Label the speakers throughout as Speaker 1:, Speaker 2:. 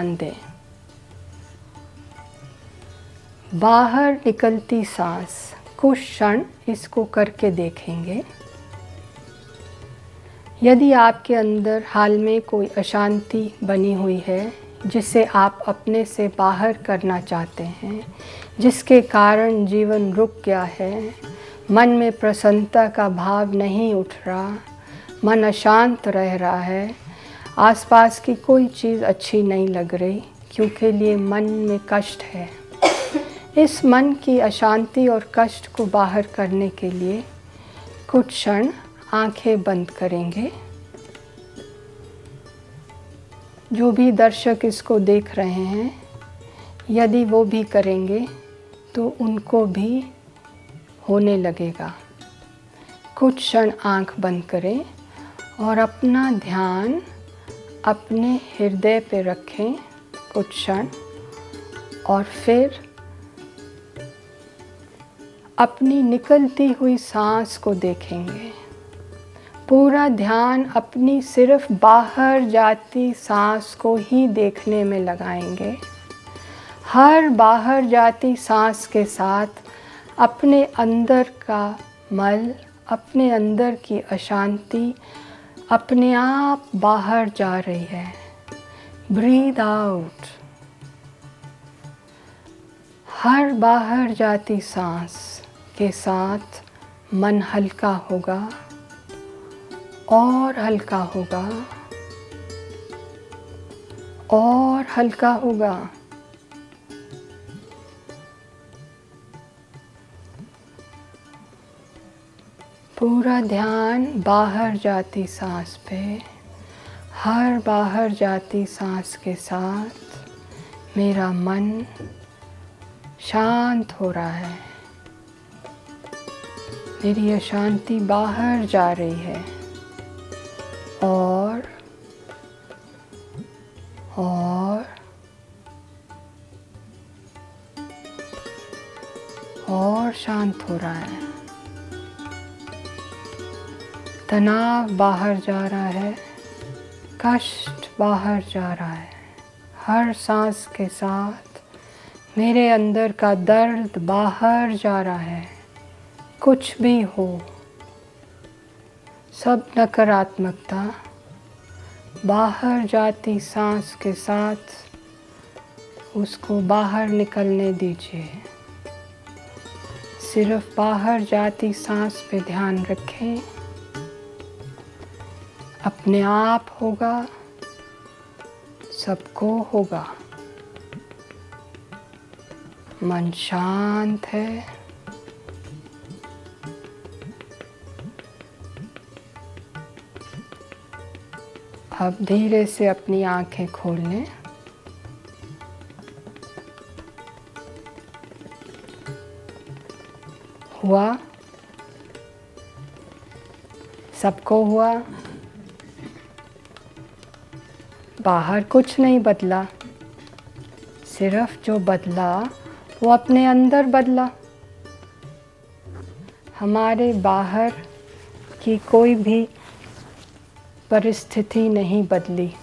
Speaker 1: ध्यान दें। बाहर निकलती सांस, कुछ क्षण इसको करके देखेंगे। यदि आपके अंदर हाल में कोई अशांति बनी हुई है जिसे आप अपने से बाहर करना चाहते हैं, जिसके कारण जीवन रुक गया है, मन में प्रसन्नता का भाव नहीं उठ रहा, मन अशांत रह रहा है, आसपास की कोई चीज़ अच्छी नहीं लग रही क्योंकि लिए मन में कष्ट है। इस मन की अशांति और कष्ट को बाहर करने के लिए कुछ क्षण आंखें बंद करेंगे। जो भी दर्शक इसको देख रहे हैं, यदि वो भी करेंगे तो उनको भी होने लगेगा। कुछ क्षण आंख बंद करें और अपना ध्यान अपने हृदय पे रखें कुछ क्षण, और फिर अपनी निकलती हुई सांस को देखेंगे। पूरा ध्यान अपनी सिर्फ बाहर जाती सांस को ही देखने में लगाएंगे। हर बाहर जाती सांस के साथ अपने अंदर का मल, अपने अंदर की अशांति अपने आप बाहर जा रही है। Breathe out. हर बाहर जाती सांस के साथ मन हल्का होगा और हल्का होगा और हल्का होगा। पूरा ध्यान बाहर जाती सांस पे। हर बाहर जाती सांस के साथ मेरा मन शांत हो रहा है, मेरी अशांति बाहर जा रही है। और शांत हो रहा है। तनाव बाहर जा रहा है, कष्ट बाहर जा रहा है। हर सांस के साथ मेरे अंदर का दर्द बाहर जा रहा है। कुछ भी हो, सब नकारात्मकता बाहर जाती सांस के साथ उसको बाहर निकलने दीजिए। सिर्फ बाहर जाती सांस पे ध्यान रखें। अपने आप होगा, सबको होगा। मन शांत है। अब धीरे से अपनी आंखें खोल लें। हुआ? सबको हुआ? बाहर कुछ नहीं बदला, सिर्फ जो बदला वो अपने अंदर बदला। हमारे बाहर की कोई भी परिस्थिति नहीं बदली।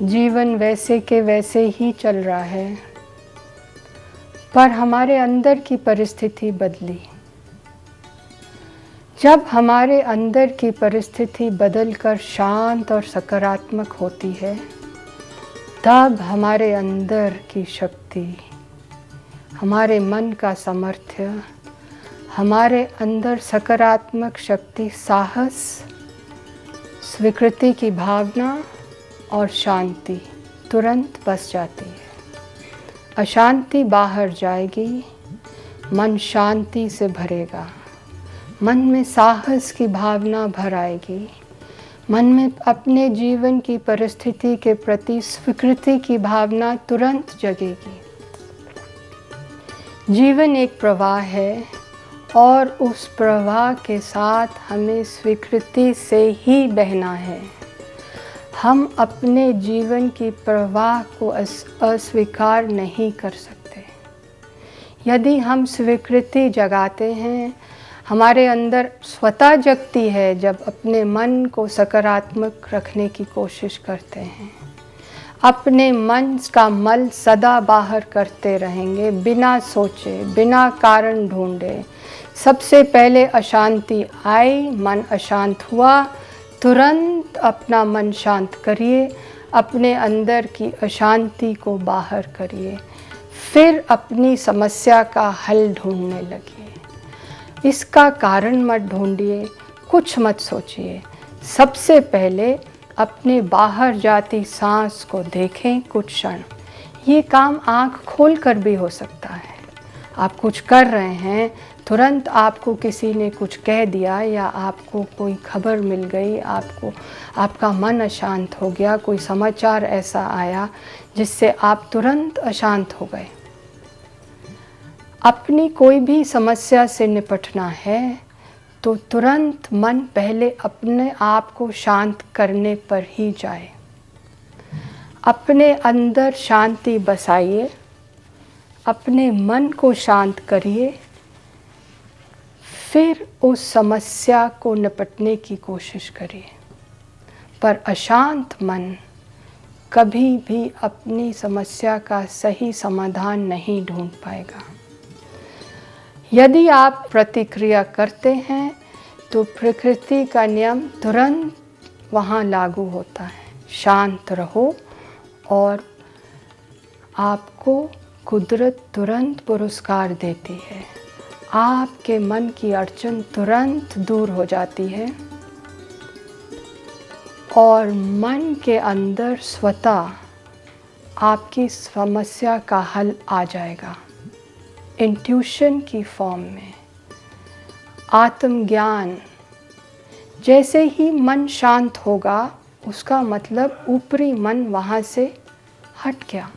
Speaker 1: जीवन वैसे के वैसे ही चल रहा है, पर हमारे अंदर की परिस्थिति बदली। जब हमारे अंदर की परिस्थिति बदलकर शांत और सकारात्मक होती है, तब हमारे अंदर की शक्ति, हमारे मन का सामर्थ्य, हमारे अंदर सकारात्मक शक्ति, साहस, स्वीकृति की भावना और शांति तुरंत बस जाती है। अशांति बाहर जाएगी, मन शांति से भरेगा। मन में साहस की भावना भर आएगी। मन में अपने जीवन की परिस्थिति के प्रति स्वीकृति की भावना तुरंत जगेगी। जीवन एक प्रवाह है और उस प्रवाह के साथ हमें स्वीकृति से ही बहना है। हम अपने जीवन की प्रवाह को अस्वीकार नहीं कर सकते। यदि हम स्वीकृति जगाते हैं, हमारे अंदर स्वतः जगती है जब अपने मन को सकारात्मक रखने की कोशिश करते हैं। अपने मन का मल सदा बाहर करते रहेंगे, बिना सोचे, बिना कारण ढूंढे। सबसे पहले अशांति आई, मन अशांत हुआ, तुरंत अपना मन शांत करिए, अपने अंदर की अशांति को बाहर करिए, फिर अपनी समस्या का हल ढूंढने लगिए। इसका कारण मत ढूंढिए, कुछ मत सोचिए। सबसे पहले अपने बाहर जाती सांस को देखें कुछ क्षण। ये काम आँख खोल कर भी हो सकता है। आप कुछ कर रहे हैं, तुरंत आपको किसी ने कुछ कह दिया या आपको कोई खबर मिल गई, आपका मन अशांत हो गया, कोई समाचार ऐसा आया जिससे आप तुरंत अशांत हो गए। अपनी कोई भी समस्या से निपटना है तो तुरंत मन पहले अपने आप को शांत करने पर ही जाए। अपने अंदर शांति बसाइए, अपने मन को शांत करिए, फिर उस समस्या को निपटने की कोशिश करिए। पर अशांत मन कभी भी अपनी समस्या का सही समाधान नहीं ढूंढ पाएगा। यदि आप प्रतिक्रिया करते हैं तो प्रकृति का नियम तुरंत वहाँ लागू होता है। शांत रहो और आपको कुदरत तुरंत पुरस्कार देती है। आपके मन की अड़चन तुरंत दूर हो जाती है और मन के अंदर स्वतः आपकी समस्या का हल आ जाएगा। इंट्यूशन की फॉर्म में, आत्मज्ञान। जैसे ही मन शांत होगा उसका मतलब ऊपरी मन वहाँ से हट गया।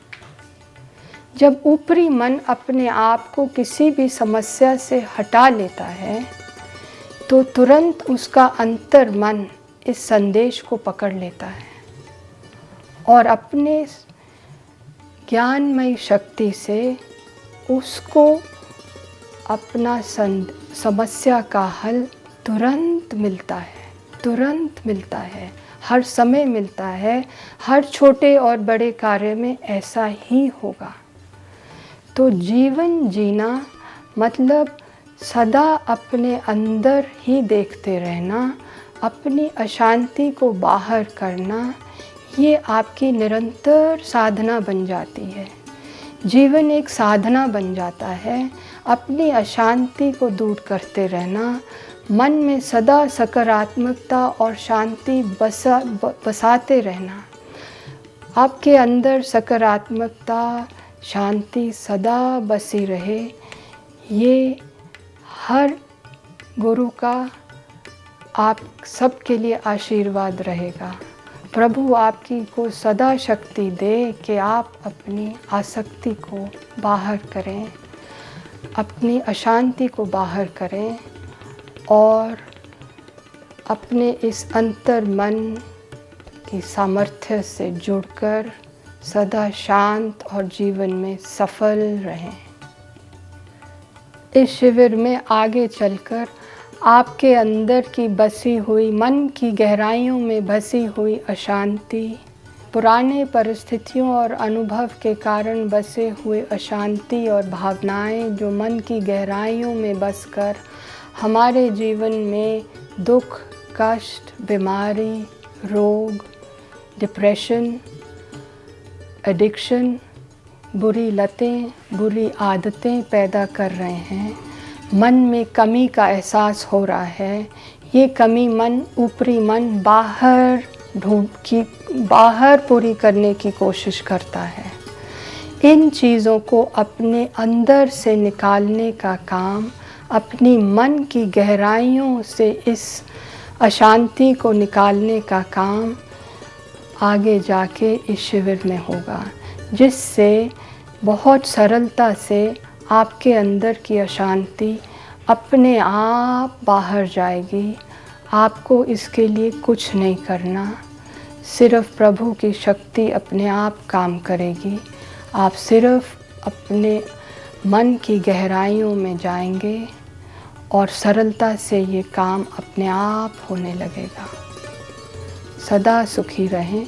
Speaker 1: जब ऊपरी मन अपने आप को किसी भी समस्या से हटा लेता है तो तुरंत उसका अंतर मन इस संदेश को पकड़ लेता है और अपने ज्ञानमय शक्ति से उसको अपना समस्या का हल तुरंत मिलता है, तुरंत मिलता है, हर समय मिलता है। हर छोटे और बड़े कार्य में ऐसा ही होगा। तो जीवन जीना मतलब सदा अपने अंदर ही देखते रहना, अपनी अशांति को बाहर करना, ये आपकी निरंतर साधना बन जाती है। जीवन एक साधना बन जाता है। अपनी अशांति को दूर करते रहना, मन में सदा सकारात्मकता और शांति बसाते रहना। आपके अंदर सकारात्मकता, शांति सदा बसी रहे, ये हर गुरु का आप सबके लिए आशीर्वाद रहेगा। प्रभु आपकी को सदा शक्ति दे कि आप अपनी आसक्ति को बाहर करें, अपनी अशांति को बाहर करें और अपने इस अंतर मन की सामर्थ्य से जुड़कर सदा शांत और जीवन में सफल रहें। इस शिविर में आगे चलकर आपके अंदर की बसी हुई, मन की गहराइयों में बसी हुई अशांति, पुराने परिस्थितियों और अनुभव के कारण बसे हुए अशांति और भावनाएं जो मन की गहराइयों में बसकर हमारे जीवन में दुख, कष्ट, बीमारी, रोग, डिप्रेशन, एडिक्शन, बुरी लतें, बुरी आदतें पैदा कर रहे हैं। मन में कमी का एहसास हो रहा है। ये कमी मन, ऊपरी मन बाहर पूरी करने की कोशिश करता है। इन चीज़ों को अपने अंदर से निकालने का काम, अपनी मन की गहराइयों से इस अशांति को निकालने का काम आगे जाके इस शिविर में होगा, जिससे बहुत सरलता से आपके अंदर की अशांति अपने आप बाहर जाएगी। आपको इसके लिए कुछ नहीं करना, सिर्फ प्रभु की शक्ति अपने आप काम करेगी। आप सिर्फ अपने मन की गहराइयों में जाएंगे और सरलता से ये काम अपने आप होने लगेगा। सदा सुखी रहें।